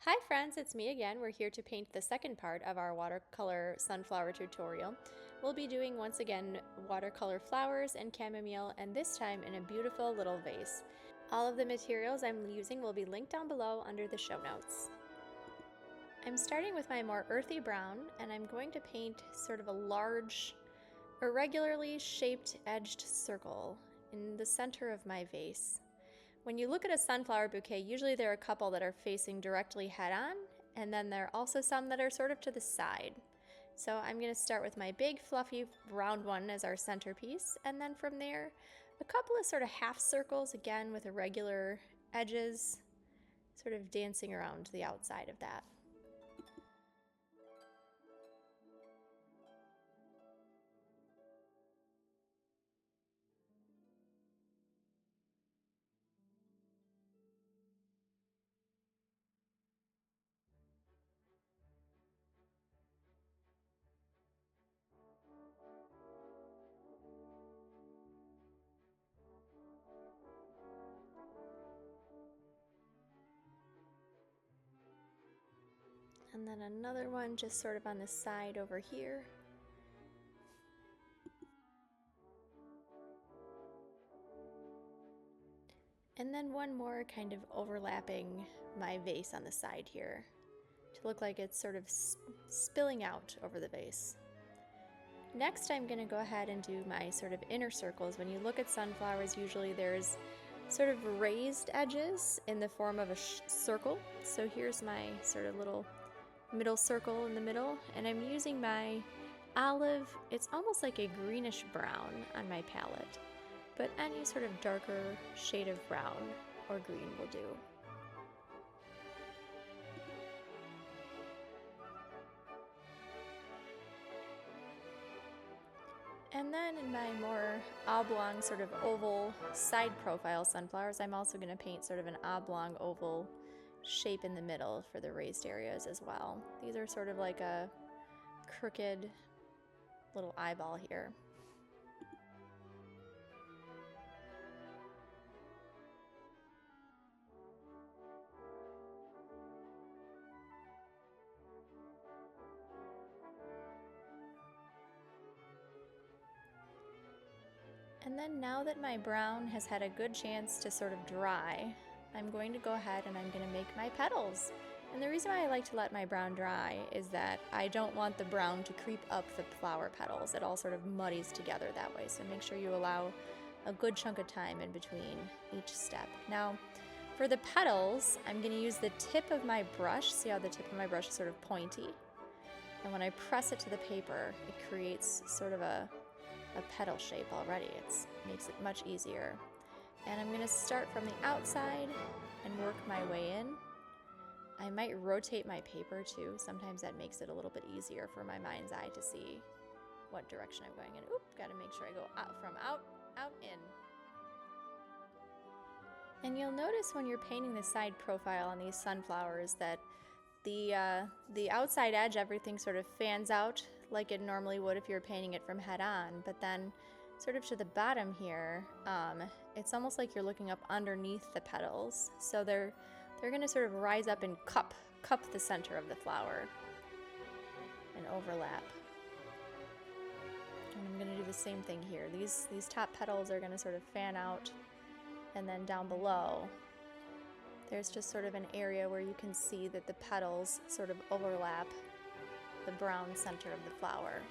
Hi friends, it's me again. We're here to paint the second part of our watercolor sunflower tutorial. We'll be doing once again watercolor flowers and chamomile, and this time in a beautiful little vase. All of the materials I'm using will be linked down below under the show notes. I'm starting with my more earthy brown, and I'm going to paint sort of a large, irregularly shaped edged circle in the center of my vase. When you look at a sunflower bouquet, usually there are a couple that are facing directly head on, and then there are also some that are sort of to the side. So I'm going to start with my big fluffy round one as our centerpiece, and then from there, a couple of sort of half circles, again with irregular edges, sort of dancing around the outside of that. And then another one just sort of on the side over here. And then one more kind of overlapping my vase on the side here to look like it's sort of spilling out over the vase. Next, I'm going to go ahead and do my sort of inner circles. When you look at sunflowers, usually there's sort of raised edges in the form of a circle. So here's my sort of little middle circle in the middle, and I'm using my olive, it's almost like a greenish brown on my palette, but any sort of darker shade of brown or green will do. And then in my more oblong sort of oval side profile sunflowers, I'm also going to paint sort of an oblong oval shape in the middle for the raised areas as well. These are sort of like a crooked little eyeball here. And then now that my brown has had a good chance to sort of dry, I'm going to go ahead and I'm going to make my petals. And the reason why I like to let my brown dry is that I don't want the brown to creep up the flower petals. It all sort of muddies together that way. So make sure you allow a good chunk of time in between each step. Now, for the petals, I'm going to use the tip of my brush. See how the tip of my brush is sort of pointy? And when I press it to the paper, it creates sort of a petal shape already. It makes it much easier. And I'm going to start from the outside and work my way in. I might rotate my paper too. Sometimes that makes it a little bit easier for my mind's eye to see what direction I'm going in. Oop, got to make sure I go out from out, in. And you'll notice when you're painting the side profile on these sunflowers that the outside edge, everything sort of fans out like it normally would if you were painting it from head on, but then sort of to the bottom here, it's almost like you're looking up underneath the petals. So they're going to sort of rise up and cup the center of the flower and overlap. And I'm going to do the same thing here. These top petals are going to sort of fan out, and then down below there's just sort of an area where you can see that the petals sort of overlap the brown center of the flower.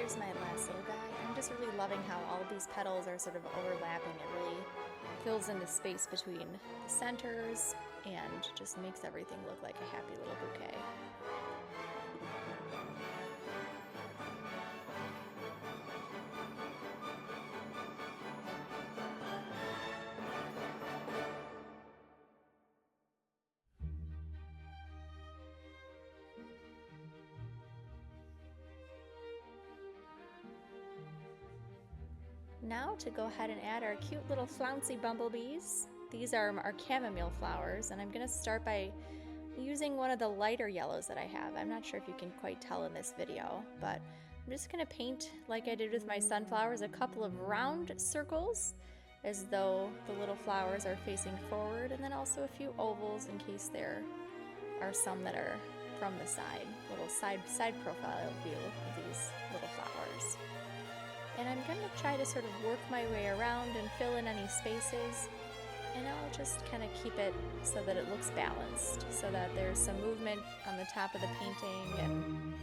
here's my last little guy. I'm just really loving how all of these petals are sort of overlapping. It really fills in the space between the centers and just makes everything look like a happy little bouquet. Now to go ahead and add our cute little flouncy bumblebees. These are our chamomile flowers, and I'm going to start by using one of the lighter yellows that I have. I'm not sure if you can quite tell in this video, but I'm just going to paint, like I did with my sunflowers, a couple of round circles as though the little flowers are facing forward, and then also a few ovals in case there are some that are from the side, little side profile view of these little flowers. And I'm going to try to sort of work my way around and fill in any spaces, and I'll just kind of keep it so that it looks balanced, so that there's some movement on the top of the painting and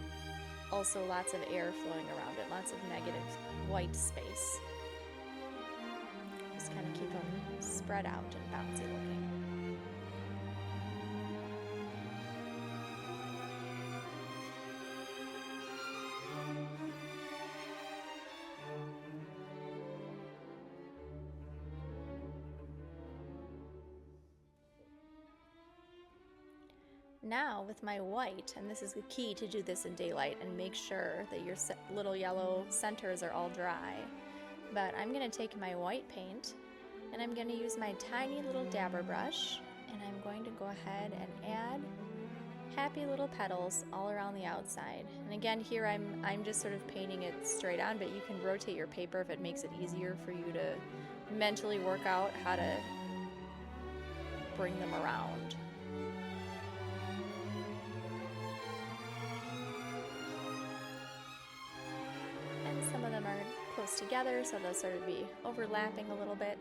also lots of air flowing around it, lots of negative white space. Just kind of keep them spread out and bouncy looking. Now with my white, and this is the key to do this in daylight and make sure that your little yellow centers are all dry, but I'm going to take my white paint and I'm going to use my tiny little dabber brush, and I'm going to go ahead and add happy little petals all around the outside. And again, here I'm just sort of painting it straight on, but you can rotate your paper if it makes it easier for you to mentally work out how to bring them around. Some of them are close together, so they'll sort of be overlapping a little bit.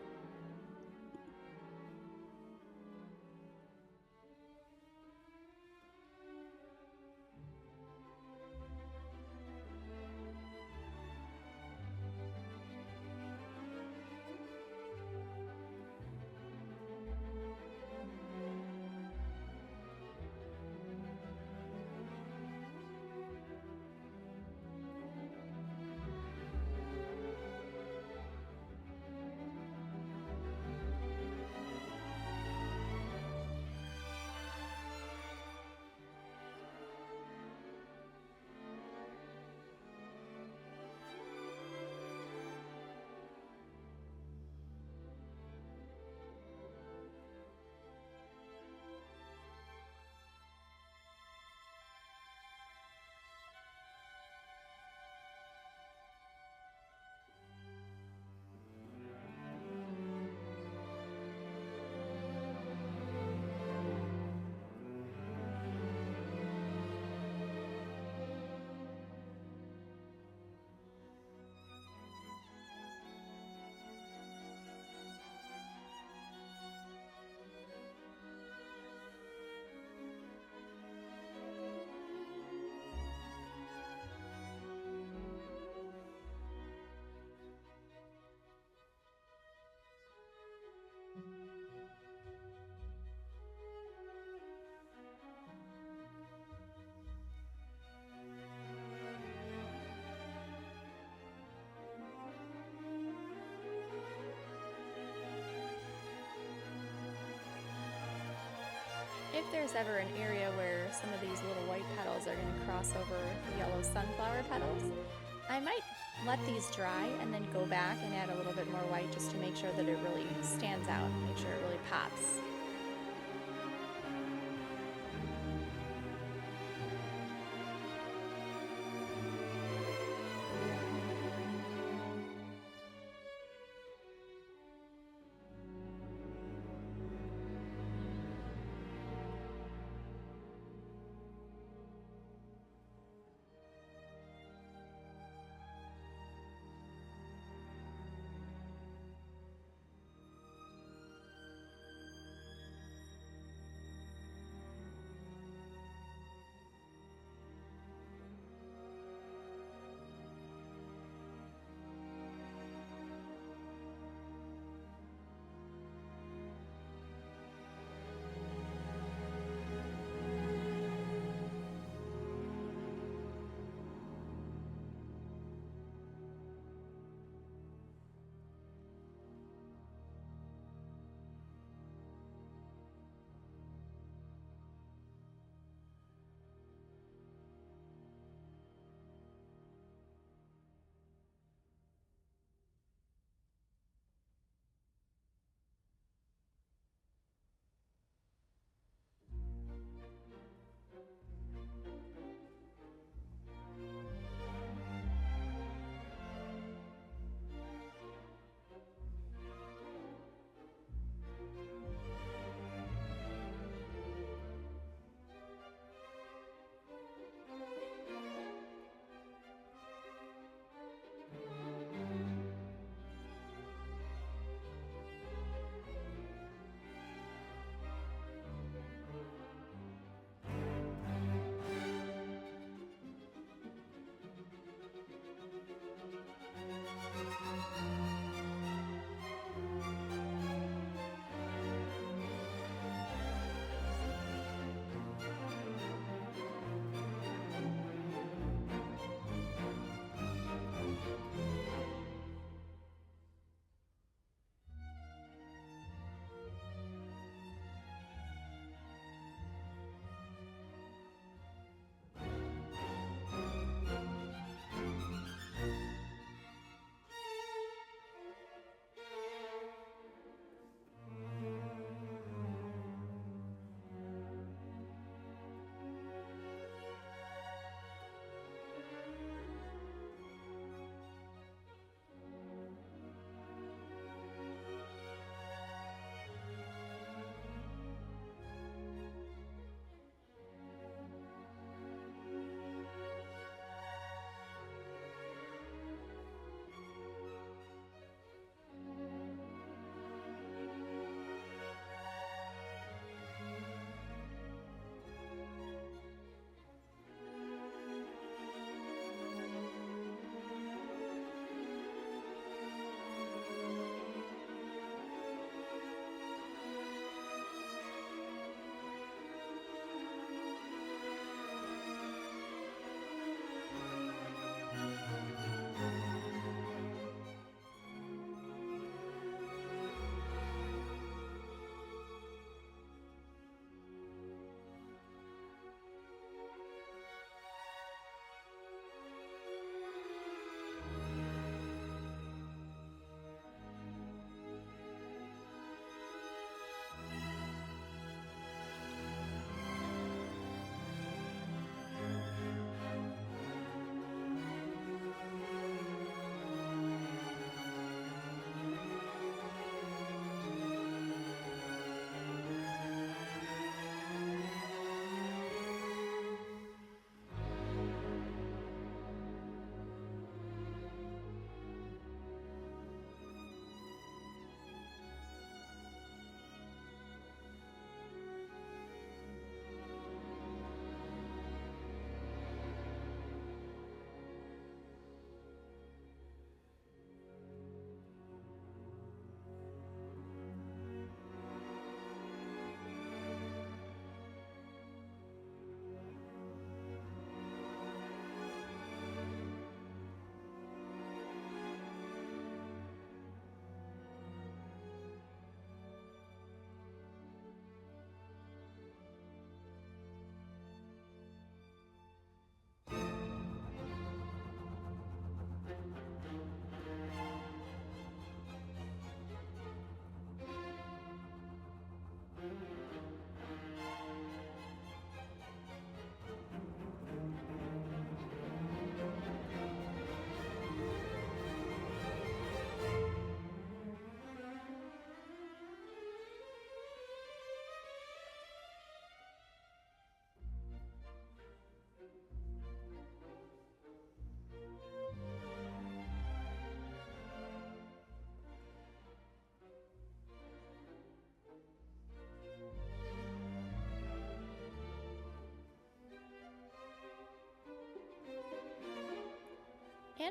If there's ever an area where some of these little white petals are going to cross over the yellow sunflower petals, I might let these dry and then go back and add a little bit more white just to make sure that it really stands out, make sure it really pops.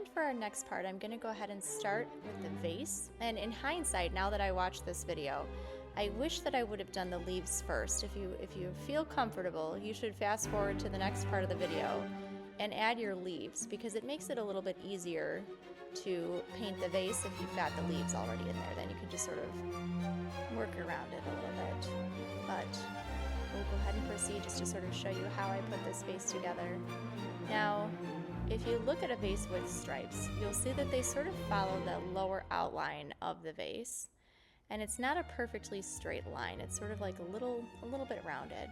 And for our next part, I'm gonna go ahead and start with the vase. And in hindsight, now that I watched this video, I wish that I would have done the leaves first. If you feel comfortable, you should fast forward to the next part of the video and add your leaves, because it makes it a little bit easier to paint the vase if you've got the leaves already in there. Then you can just sort of work around it a little bit. But we'll go ahead and proceed just to sort of show you how I put this vase together. Now, if you look at a vase with stripes, you'll see that they sort of follow the lower outline of the vase. And it's not a perfectly straight line. It's sort of like a little bit rounded.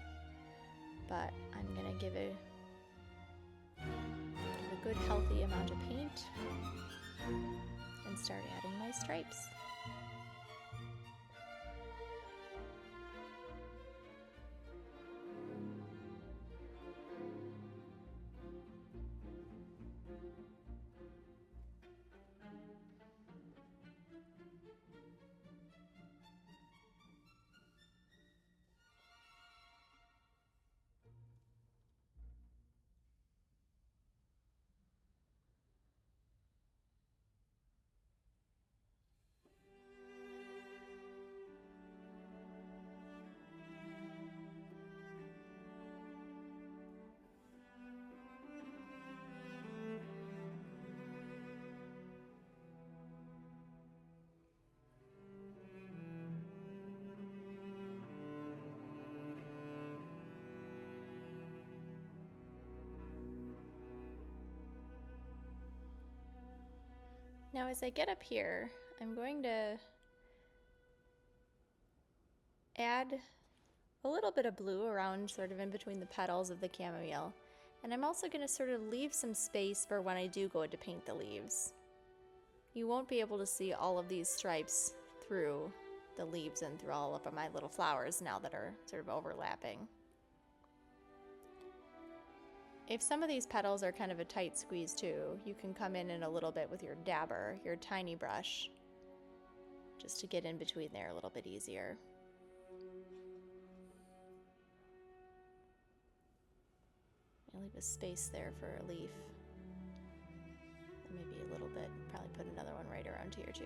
But I'm gonna give a good healthy amount of paint and start adding my stripes. Now as I get up here, I'm going to add a little bit of blue around sort of in between the petals of the chamomile. And I'm also going to sort of leave some space for when I do go to paint the leaves. You won't be able to see all of these stripes through the leaves and through all of my little flowers now that are sort of overlapping. If some of these petals are kind of a tight squeeze too, you can come in a little bit with your dabber, your tiny brush, just to get in between there a little bit easier. I'll leave a space there for a leaf. And maybe a little bit, probably put another one right around here too.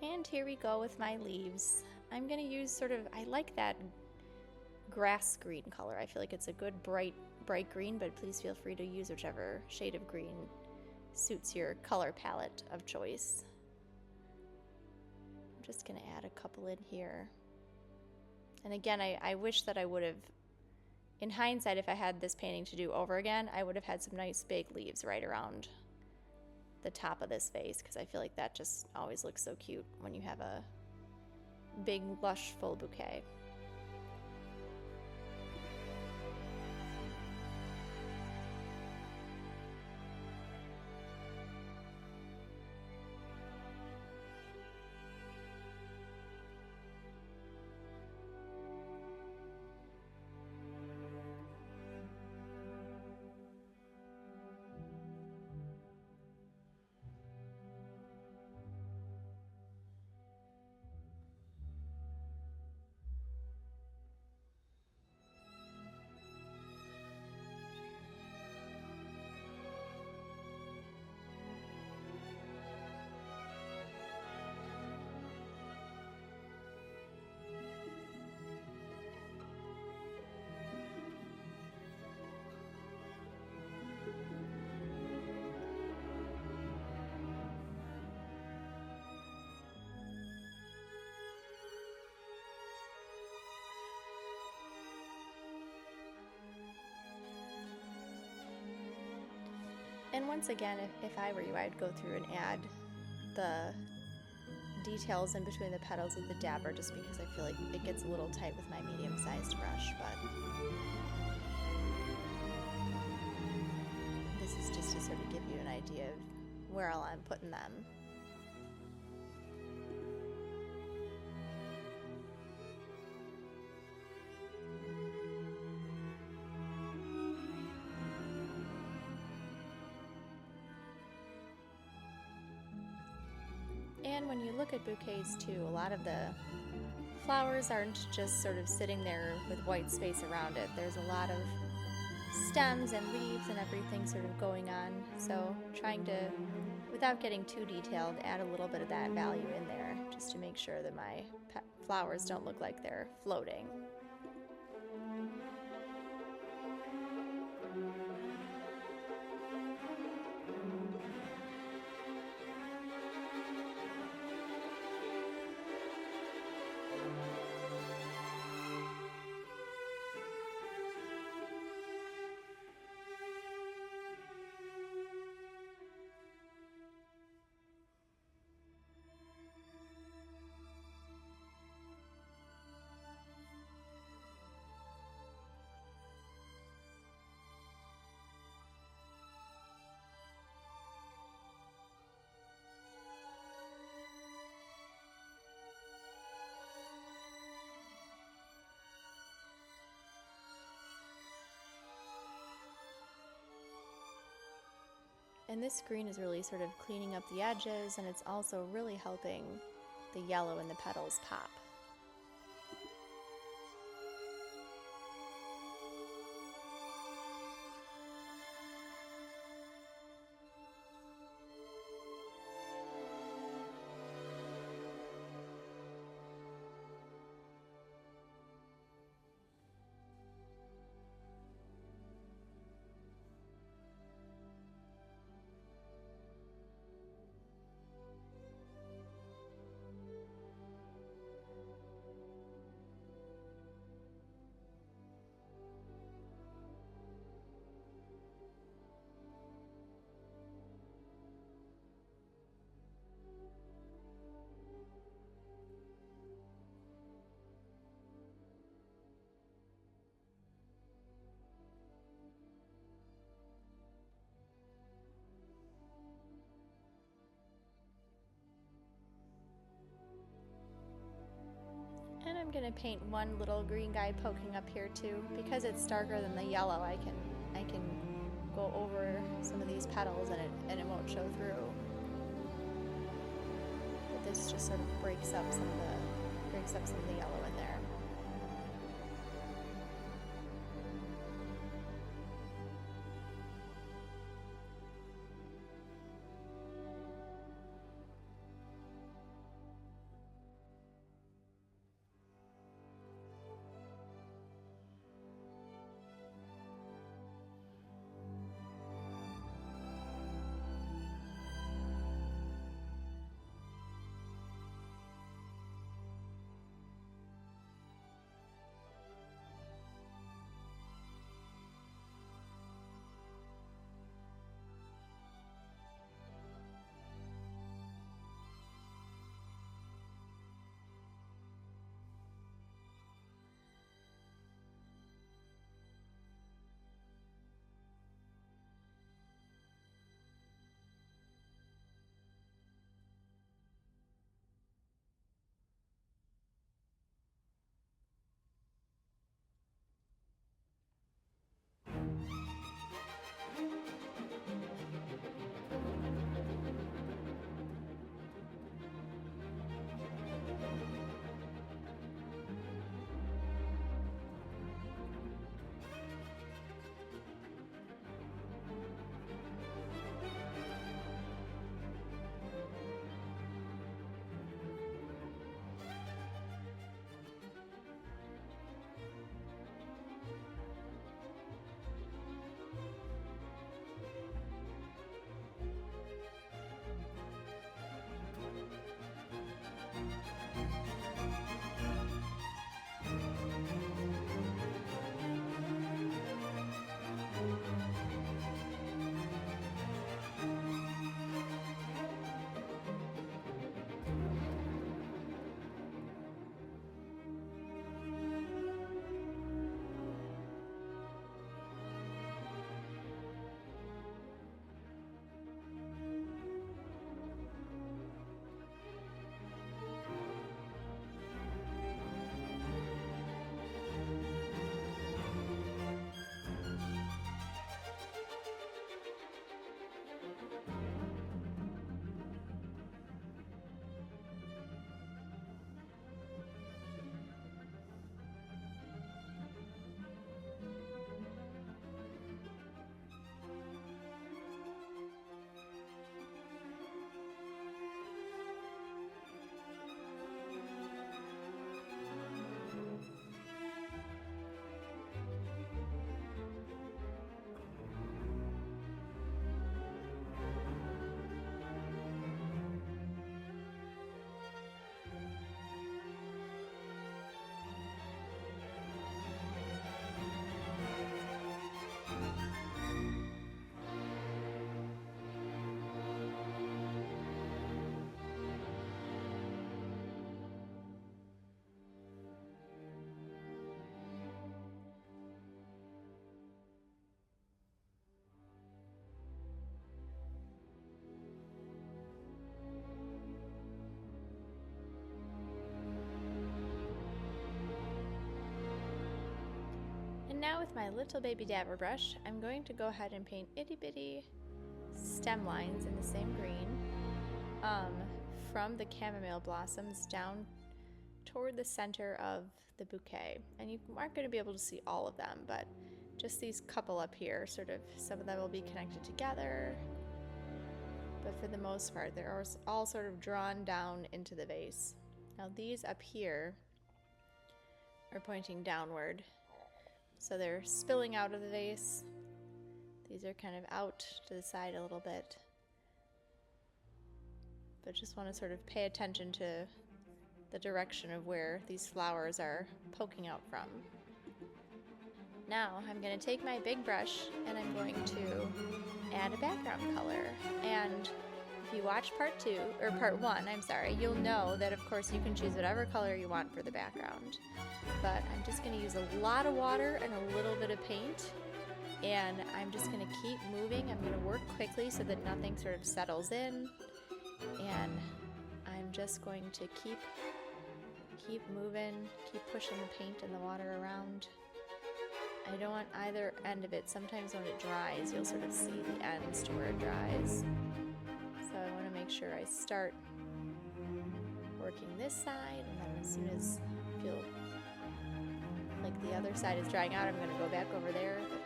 And here we go with my leaves. I'm gonna use sort of, I like that grass green color. I feel like it's a good bright green, but please feel free to use whichever shade of green suits your color palette of choice. I'm just gonna add a couple in here. And again, I wish that I would have, in hindsight, if I had this painting to do over again, I would have had some nice big leaves right around the top of this vase, because I feel like that just always looks so cute when you have a big, lush, full bouquet. And once again, if I were you, I'd go through and add the details in between the petals with the dabber, just because I feel like it gets a little tight with my medium-sized brush, but this is just to sort of give you an idea of where I'm putting them. And when you look at bouquets too, a lot of the flowers aren't just sort of sitting there with white space around it. There's a lot of stems and leaves and everything sort of going on. So trying to, without getting too detailed, add a little bit of that value in there just to make sure that my flowers don't look like they're floating. And this green is really sort of cleaning up the edges, and it's also really helping the yellow in the petals pop. And I'm going to paint one little green guy poking up here too. Because it's darker than the yellow, I can go over some of these petals and it won't show through. But this just sort of breaks up some of the yellow in there. with my little baby dabber brush, I'm going to go ahead and paint itty bitty stem lines in the same green from the chamomile blossoms down toward the center of the bouquet. And you aren't going to be able to see all of them, but just these couple up here, sort of, some of them will be connected together, but for the most part they're all sort of drawn down into the vase. Now these up here are pointing downward, so they're spilling out of the vase. These are kind of out to the side a little bit, but just want to sort of pay attention to the direction of where these flowers are poking out from. Now I'm going to take my big brush and I'm going to add a background color. And if you watch part 1, you'll know that of course you can choose whatever color you want for the background. But I'm just going to use a lot of water and a little bit of paint, and I'm just going to keep moving. I'm going to work quickly so that nothing sort of settles in, and I'm just going to keep moving, keep pushing the paint and the water around. I don't want either end of it. Sometimes when it dries, you'll sort of see the ends to where it dries. So I want to make sure I start working this side, and then as soon as I feel like the other side is drying out, I'm going to go back over there. But,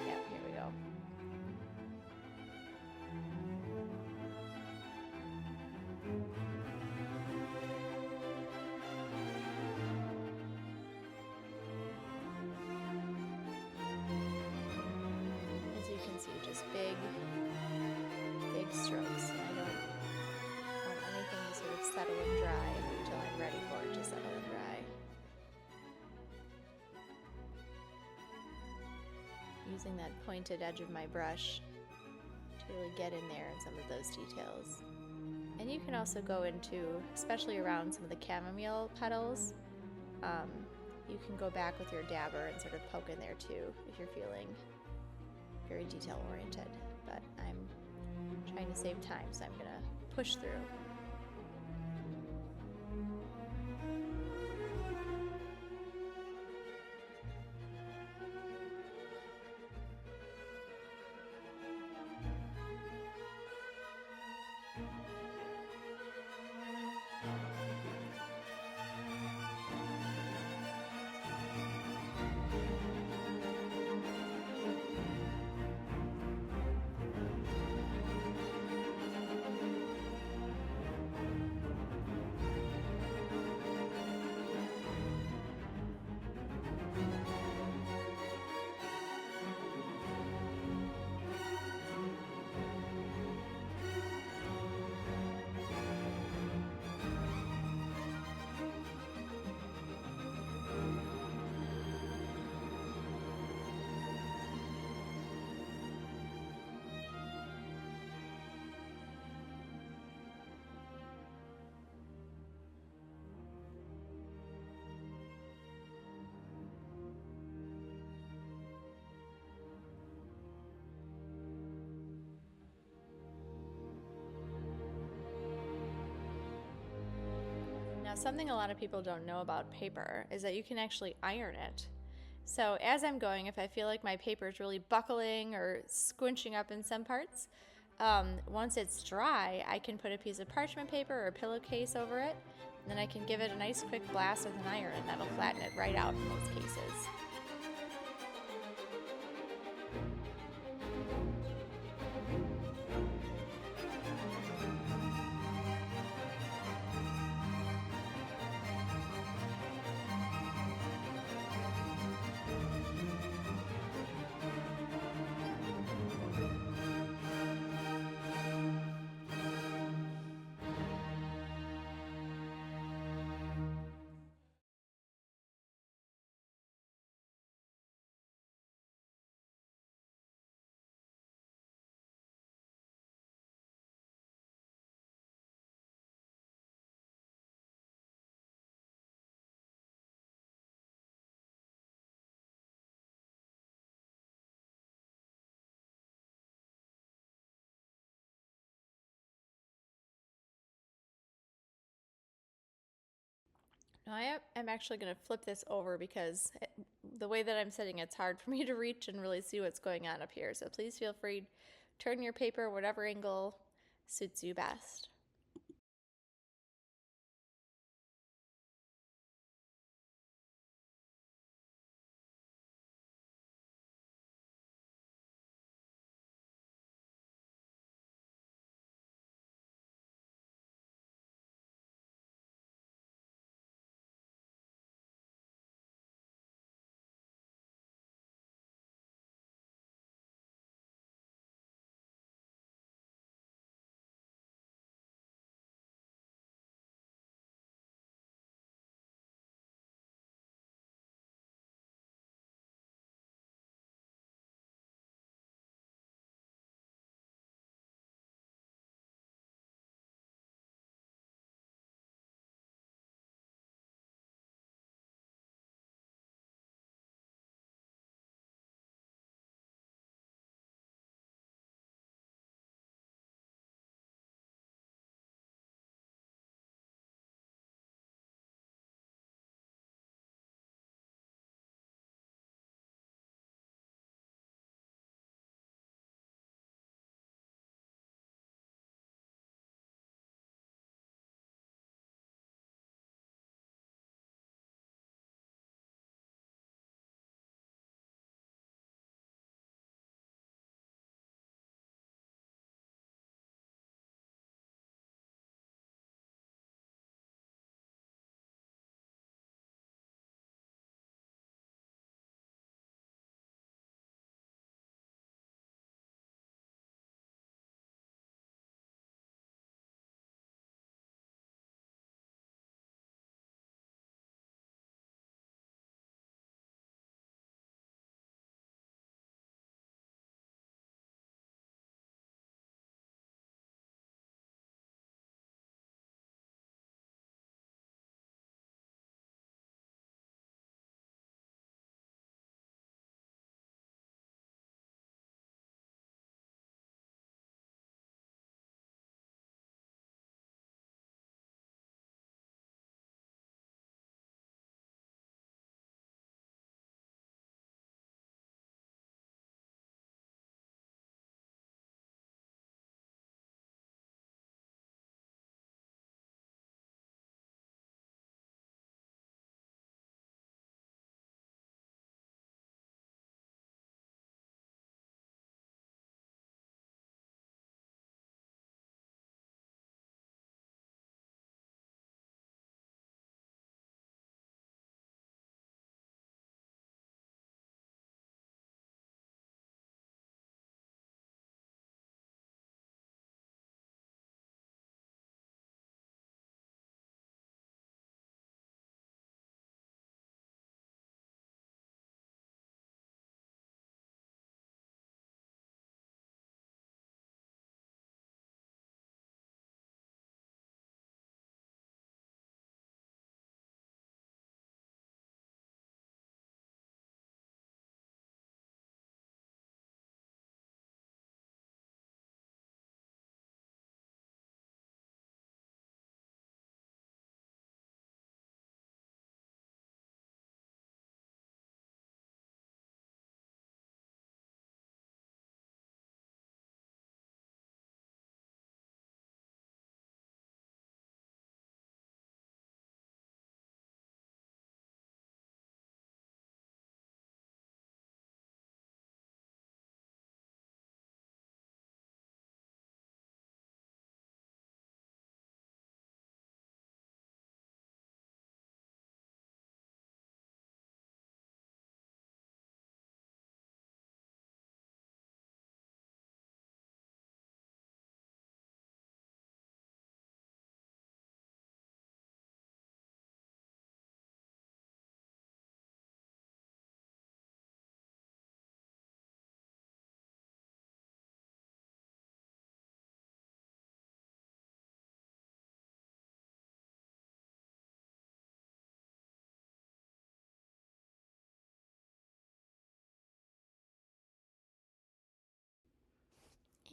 yeah, here we go. As you can see, just big strokes. I don't want anything to sort of settle and dry until I'm ready for it to settle and dry. Using that pointed edge of my brush to really get in there in some of those details. And you can also go into, especially around some of the chamomile petals, you can go back with your dabber and sort of poke in there too if you're feeling very detail oriented. But I'm trying to save time, so I'm going to push through. Now, something a lot of people don't know about paper is that you can actually iron it. So as I'm going, if I feel like my paper is really buckling or squinching up in some parts, once it's dry, I can put a piece of parchment paper or a pillowcase over it, and then I can give it a nice quick blast with an iron, and that'll flatten it right out in most cases. Now I am actually going to flip this over because the way that I'm sitting, it's hard for me to reach and really see what's going on up here. So please feel free to turn your paper whatever angle suits you best.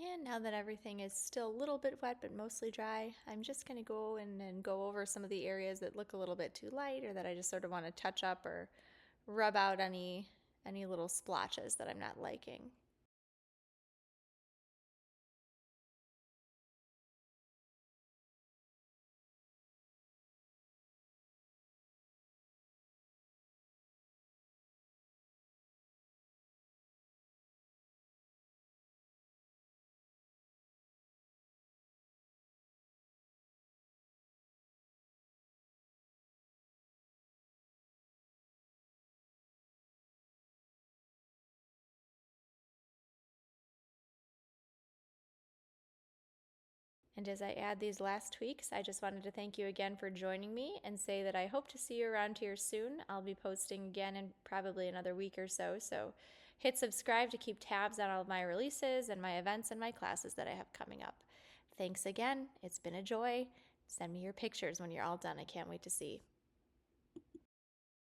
And now that everything is still a little bit wet but mostly dry, I'm just going to go in and go over some of the areas that look a little bit too light or that I just sort of want to touch up or rub out any little splotches that I'm not liking. And as I add these last tweaks, I just wanted to thank you again for joining me and say that I hope to see you around here soon. I'll be posting again in probably another week or so, so hit subscribe to keep tabs on all of my releases and my events and my classes that I have coming up. Thanks again. It's been a joy. Send me your pictures when you're all done. I can't wait to see.